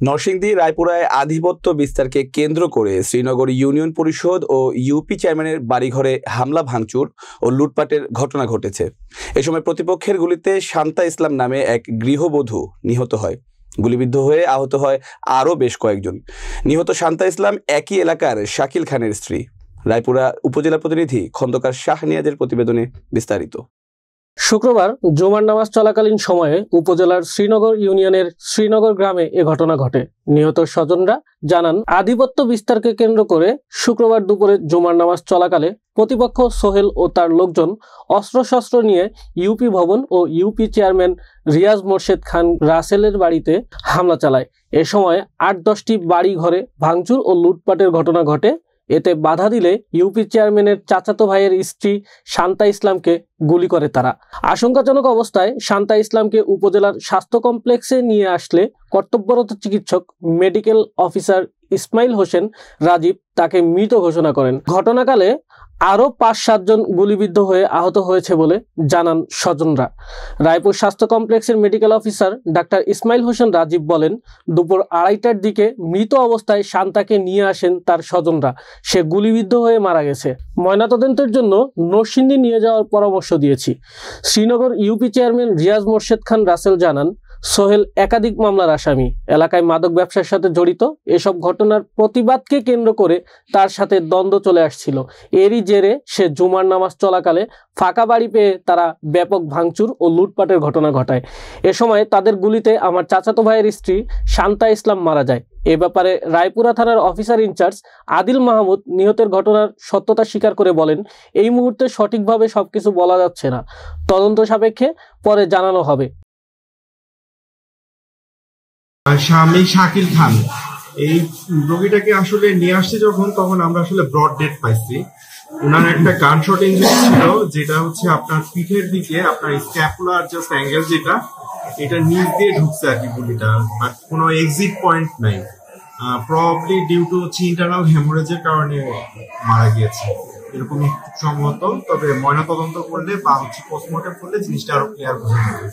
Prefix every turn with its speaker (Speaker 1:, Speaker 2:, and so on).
Speaker 1: নরসিংদী রায়পুরায় আধিপত্য বিস্তারকে কেন্দ্র করে শ্রীনগর ইউনিয়ন পরিষদ ও ইউপি চেয়ারম্যানের বাড়িঘরে হামলা ভাঙচুর ও লুটপাটের ঘটনা ঘটেছে। এ সময় প্রতিপক্ষের গুলিতে শান্তা ইসলাম নামে এক গৃহবধূ নিহত হয়। গুলিবিদ্ধ হয়ে আহত হয় আরও বেশ কয়েকজন। নিহত শান্তা ইসলাম একই এলাকার শাকিল খানের স্ত্রী। রায়পুরা উপজেলা প্রতিনিধি খন্দকার শাহ নিয়াজের প্রতিবেদনে বিস্তারিত।
Speaker 2: শুক্রবার জুমার নামাজ চলাকালীন সময়ে উপজেলার শ্রীনগর ইউনিয়নের শ্রীনগর গ্রামে এ ঘটনা ঘটে। নিহত স্বজনরা জানান, আধিপত্য বিস্তারকে কেন্দ্র করে শুক্রবার দুপুরে জুমার নামাজ চলাকালে প্রতিপক্ষ সোহেল ও তার লোকজন অস্ত্রশস্ত্র নিয়ে ইউপি ভবন ও ইউপি চেয়ারম্যান রিয়াজ মোর্শেদ খান রাসেলের বাড়িতে হামলা চালায়। এ সময় ৮-১০টি বাড়ি ঘরে ভাঙচুর ও লুটপাটের ঘটনা ঘটে। এতে বাধা দিলে ইউপি চেয়ারম্যানের চাচাতো ভাইয়ের স্ত্রী শান্তা ইসলামকে গুলি করে তারা। আশঙ্কাজনক অবস্থায় শান্তা ইসলামকে উপজেলার স্বাস্থ্য কমপ্লেক্সে নিয়ে আসলে কর্তব্যরত চিকিৎসক মেডিকেল অফিসার ইসমাইল হোসেন রাজীব তাকে মৃত ঘোষণা করেন। ঘটনাকালে আরও ৫-৭ জন গুলিবিদ্ধ হয়ে আহত হয়েছে বলে জানান স্বজনরা। রায়পুর স্বাস্থ্য কমপ্লেক্সের মেডিকেল অফিসার ডাক্তার ইসমাইল হোসেন রাজীব বলেন, দুপুর ২:৩০টার দিকে মৃত অবস্থায় শান্তাকে নিয়ে আসেন তার স্বজনরা। সে গুলিবিদ্ধ হয়ে মারা গেছে। ময়নাতদন্তের জন্য নরসিংদী নিয়ে যাওয়ার পরামর্শ দিয়েছি। শ্রীনগর ইউপি চেয়ারম্যান রিয়াজ মোর্শেদ খান রাসেল জানান, সোহেল একাধিক মামলার আসামি, এলাকায় মাদক ব্যবসার সাথে জড়িত। এসব ঘটনার প্রতিবাদকে কেন্দ্র করে তার সাথে দ্বন্দ্ব চলে আসছিল। এরই জেরে সে জুমার নামাজ চলাকালে ফাঁকা বাড়ি পেয়ে তারা ব্যাপক ভাঙচুর ও লুটপাটের ঘটনা ঘটায়। এ সময় তাদের গুলিতে আমার চাচাতো ভাইয়ের স্ত্রী শান্তা ইসলাম মারা যায়। এ ব্যাপারে রায়পুরা থানার অফিসার ইনচার্জ আদিল মাহমুদ নিহতের ঘটনার সত্যতা স্বীকার করে বলেন, এই মুহূর্তে সঠিকভাবে সবকিছু বলা যাচ্ছে না, তদন্ত সাপেক্ষে পরে জানানো হবে।
Speaker 3: আমি শাকিল খান। এই রোগীটাকে আসলে নিয়ে আসছি তখন আমরা আসলে ব্রড ডেড পাইছি। ওনার একটা গানশট ইনজুরি ছিল, যেটা হচ্ছে আপনার পিঠের দিকে, আপনার স্ক্যাপুলার জাস্ট অ্যাঙ্গেল যেটা, এটা নিচ দিয়ে ঢুকছে আর কি গুলিটা, বাট কোনো এক্সিট পয়েন্ট নাই। প্রবাবলি ডিউ টু ইন্টারনাল হেমোরেজের কারণে মারা গিয়েছে এরকমই সম্ভবত। তবে ময়নাতদন্ত করলে বা পোস্টমর্টম করলে জিনিসটা আরো ক্লিয়ার বোঝা যাবে।